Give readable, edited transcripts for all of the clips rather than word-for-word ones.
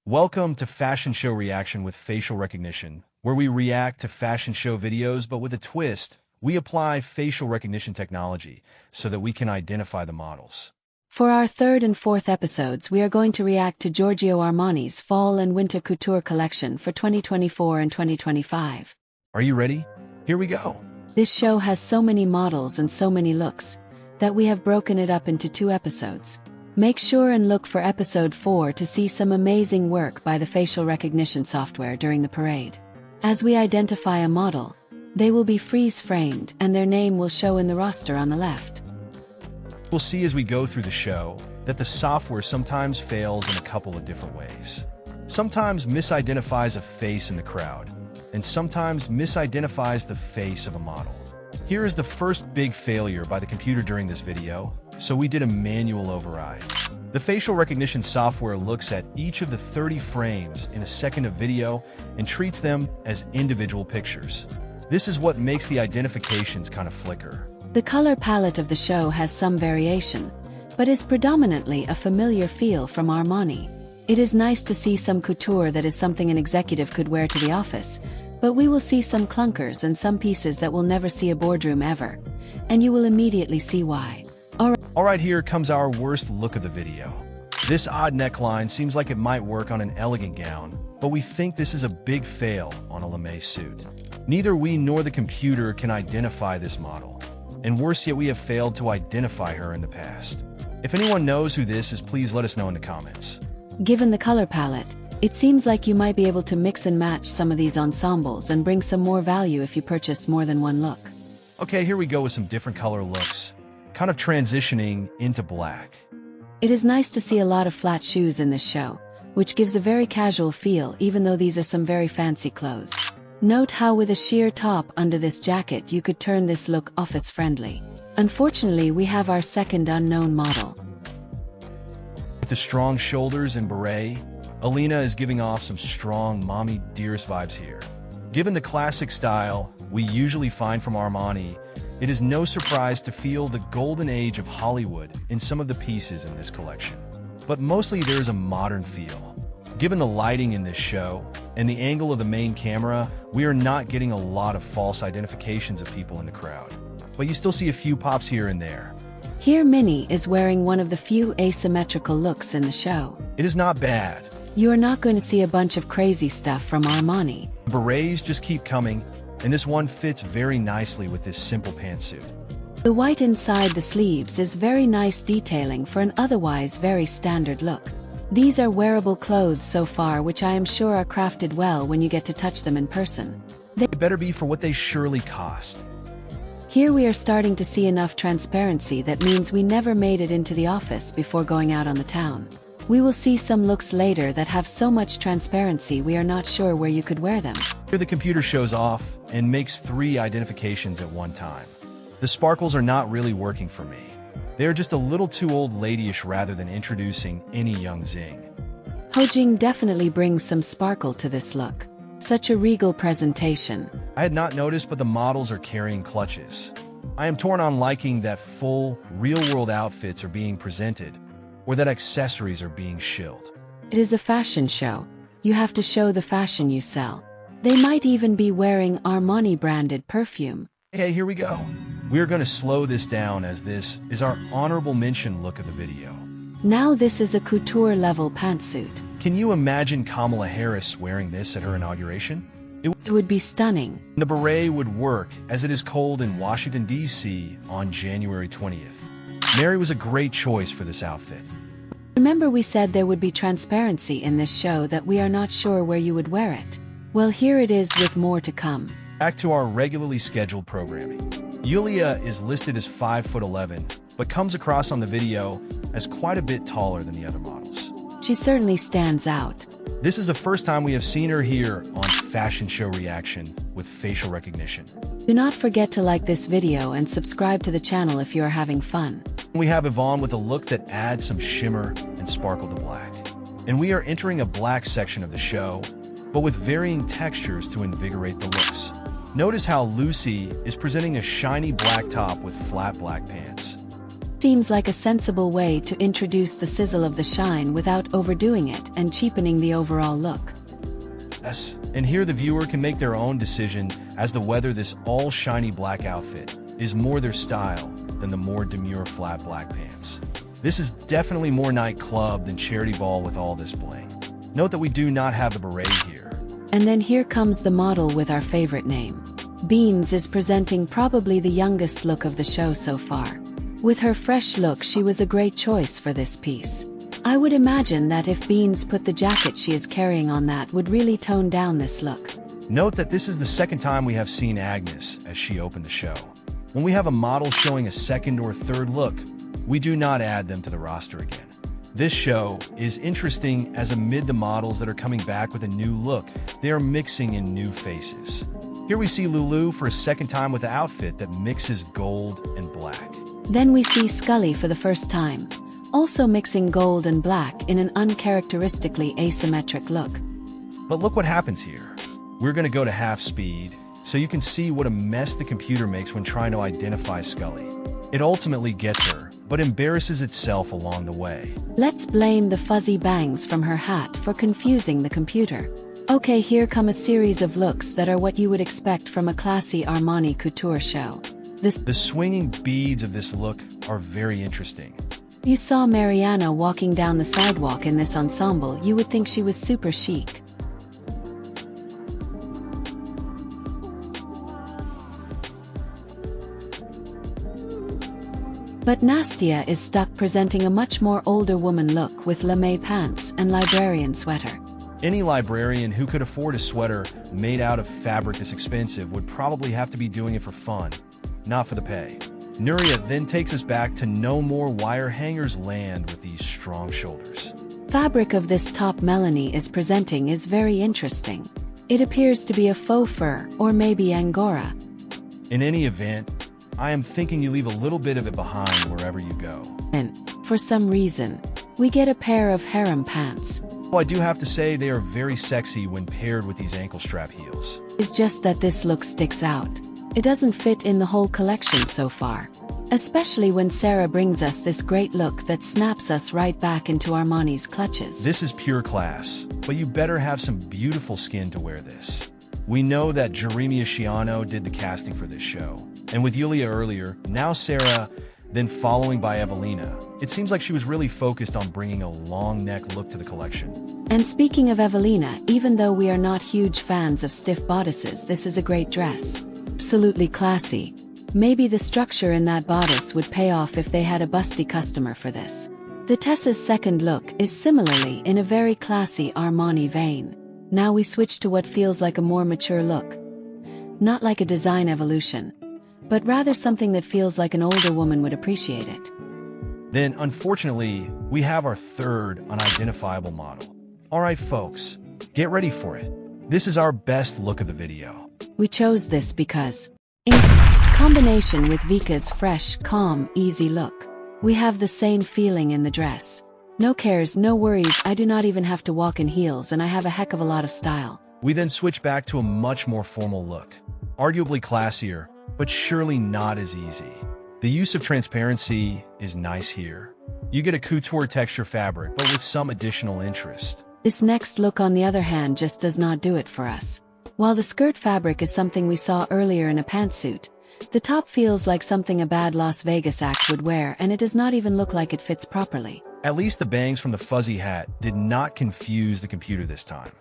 Welcome to Fashion Show Reaction with Facial Recognition, where we react to fashion show videos, but with a twist. We apply facial recognition technology so that we can identify the models. For our third and fourth episodes, we are going to react to Giorgio Armani's Fall and Winter Couture collection for 2024 and 2025. Are you ready? Here we go. This show has so many models and so many looks that we have broken it up into 2 episodes. Make sure and look for episode 4 to see some amazing work by the facial recognition software during the parade. As we identify a model, they will be freeze-framed and their name will show in the roster on the left. We'll see as we go through the show that the software sometimes fails in a couple of different ways. Sometimes misidentifies a face in the crowd, and sometimes misidentifies the face of a model. Here is the first big failure by the computer during this video, so we did a manual override. The facial recognition software looks at each of the 30 frames in a second of video and treats them as individual pictures. This is what makes the identifications kind of flicker. The color palette of the show has some variation, but is predominantly a familiar feel from Armani. It is nice to see some couture that is something an executive could wear to the office, but we will see some clunkers and some pieces that will never see a boardroom ever, and you will immediately see why. Alright, here comes our worst look of the video. This odd neckline seems like it might work on an elegant gown, but we think this is a big fail on a lame suit. Neither we nor the computer can identify this model, and worse yet, we have failed to identify her in the past. If anyone knows who this is, please let us know in the comments. Given the color palette, it seems like you might be able to mix and match some of these ensembles and bring some more value if you purchase more than one look. Okay, here we go with some different color looks, kind of transitioning into black. It is nice to see a lot of flat shoes in this show, which gives a very casual feel even though these are some very fancy clothes. Note how with a sheer top under this jacket you could turn this look office-friendly. Unfortunately, we have our second unknown model. With the strong shoulders and beret, Alina is giving off some strong mommy dearest vibes here. Given the classic style we usually find from Armani, it is no surprise to feel the golden age of Hollywood in some of the pieces in this collection. But mostly there is a modern feel. Given the lighting in this show and the angle of the main camera, we are not getting a lot of false identifications of people in the crowd. But you still see a few pops here and there. Here Minnie is wearing one of the few asymmetrical looks in the show. It is not bad. You are not going to see a bunch of crazy stuff from Armani. The berets just keep coming, and this one fits very nicely with this simple pantsuit. The white inside the sleeves is very nice detailing for an otherwise very standard look. These are wearable clothes so far, which I am sure are crafted well when you get to touch them in person. They better be for what they surely cost. Here we are starting to see enough transparency that means we never made it into the office before going out on the town. We will see some looks later that have so much transparency we are not sure where you could wear them. Here the computer shows off and makes 3 identifications at one time. The sparkles are not really working for me. They are just a little too old ladyish rather than introducing any young zing. Hojing definitely brings some sparkle to this look. Such a regal presentation. I had not noticed, but the models are carrying clutches. I am torn on liking that full, real-world outfits are being presented, or that accessories are being shilled. It is a fashion show. You have to show the fashion you sell. They might even be wearing Armani-branded perfume. Hey, here we go. We are going to slow this down as this is our honorable mention look of the video. Now this is a couture-level pantsuit. Can you imagine Kamala Harris wearing this at her inauguration? It would be stunning. The beret would work as it is cold in Washington, D.C. on January 20th. Mary was a great choice for this outfit. Remember we said there would be transparency in this show that we are not sure where you would wear it. Well, here it is with more to come. Back to our regularly scheduled programming. Yulia is listed as 5'11", but comes across on the video as quite a bit taller than the other models. She certainly stands out. This is the first time we have seen her here on Fashion Show Reaction with facial recognition. Do not forget to like this video and subscribe to the channel if you are having fun. We have Yvonne with a look that adds some shimmer and sparkle to black. And we are entering a black section of the show, but with varying textures to invigorate the looks. Notice how Lucy is presenting a shiny black top with flat black pants. Seems like a sensible way to introduce the sizzle of the shine without overdoing it and cheapening the overall look. Yes, and here the viewer can make their own decision as to whether this all shiny black outfit is more their style than the more demure flat black pants. This is definitely more nightclub than charity ball with all this bling. Note that we do not have the beret here. And then here comes the model with our favorite name. Beans is presenting probably the youngest look of the show so far. With her fresh look, she was a great choice for this piece. I would imagine that if Beans put the jacket she is carrying on, that would really tone down this look. Note that this is the second time we have seen Agnes as she opened the show. When we have a model showing a second or third look, we do not add them to the roster again. This show is interesting as amid the models that are coming back with a new look, they are mixing in new faces. Here we see Lulu for a second time with an outfit that mixes gold and black. Then we see Scully for the first time, also mixing gold and black in an uncharacteristically asymmetric look. But look what happens here. We're going to go to half speed, so you can see what a mess the computer makes when trying to identify Scully. It ultimately gets her, but embarrasses itself along the way. Let's blame the fuzzy bangs from her hat for confusing the computer. Okay, here come a series of looks that are what you would expect from a classy Armani Couture show. The swinging beads of this look are very interesting. You saw Mariana walking down the sidewalk in this ensemble, you would think she was super chic. But Nastia is stuck presenting a much more older woman look with lame pants and librarian sweater. Any librarian who could afford a sweater made out of fabric this expensive would probably have to be doing it for fun, not for the pay. Nuria then takes us back to no more wire hangers land with these strong shoulders. Fabric of this top Melanie is presenting is very interesting. It appears to be a faux fur or maybe Angora. In any event, I am thinking you leave a little bit of it behind wherever you go. And, for some reason, we get a pair of harem pants. Well, I do have to say they are very sexy when paired with these ankle strap heels. It's just that this look sticks out. It doesn't fit in the whole collection so far. Especially when Sarah brings us this great look that snaps us right back into Armani's clutches. This is pure class, but you better have some beautiful skin to wear this. We know that Jeremia Shiano did the casting for this show. And with Yulia earlier, now Sarah, then following by Evelina. It seems like she was really focused on bringing a long neck look to the collection. And speaking of Evelina, even though we are not huge fans of stiff bodices, this is a great dress. Absolutely classy. Maybe the structure in that bodice would pay off if they had a busty customer for this. The Tessa's second look is similarly in a very classy Armani vein. Now we switch to what feels like a more mature look. Not like a design evolution, but rather something that feels like an older woman would appreciate it. Then, unfortunately, we have our third unidentifiable model. Alright folks, get ready for it. This is our best look of the video. We chose this because, in combination with Vika's fresh, calm, easy look, we have the same feeling in the dress. No cares, no worries, I do not even have to walk in heels and I have a heck of a lot of style. We then switch back to a much more formal look. Arguably classier, but surely not as easy. The use of transparency is nice here. You get a couture texture fabric, but with some additional interest. This next look, on the other hand, just does not do it for us. While the skirt fabric is something we saw earlier in a pantsuit, the top feels like something a bad Las Vegas act would wear, and it does not even look like it fits properly. At least the bangs from the fuzzy hat did not confuse the computer this time.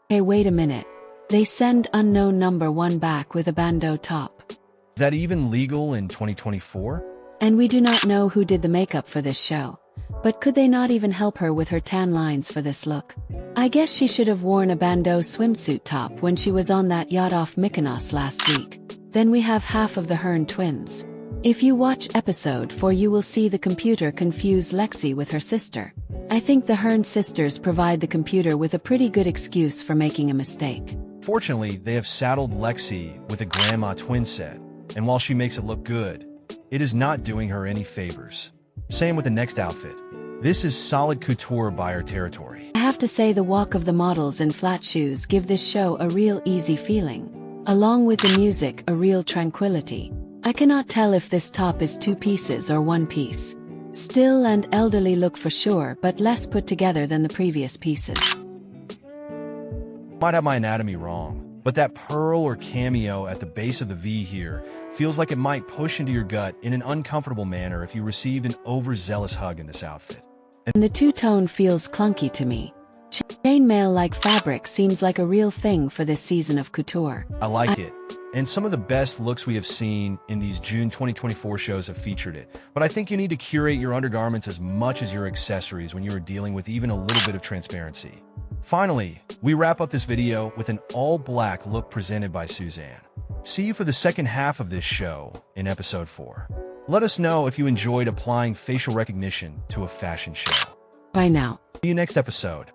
Hey, wait a minute. They send unknown number 1 back with a bandeau top. Is that even legal in 2024? And we do not know who did the makeup for this show. But could they not even help her with her tan lines for this look? I guess she should have worn a bandeau swimsuit top when she was on that yacht off Mykonos last week. Then we have half of the Hearn twins. If you watch episode 4, you will see the computer confuse Lexi with her sister. I think the Hearn sisters provide the computer with a pretty good excuse for making a mistake. Fortunately, they have saddled Lexi with a grandma twin set, and while she makes it look good, it is not doing her any favors. Same with the next outfit. This is solid couture buyer territory. I have to say the walk of the models in flat shoes give this show a real easy feeling. Along with the music, a real tranquility. I cannot tell if this top is 2 pieces or 1 piece. Still and elderly look for sure, but less put together than the previous pieces. Might have my anatomy wrong, but that pearl or cameo at the base of the V here feels like it might push into your gut in an uncomfortable manner if you received an overzealous hug in this outfit. And the two-tone feels clunky to me. Chainmail-like fabric seems like a real thing for this season of couture. I like it. And some of the best looks we have seen in these June 2024 shows have featured it. But I think you need to curate your undergarments as much as your accessories when you are dealing with even a little bit of transparency. Finally, we wrap up this video with an all-black look presented by Suzanne. See you for the second half of this show in episode 4. Let us know if you enjoyed applying facial recognition to a fashion show. Bye now. See you next episode.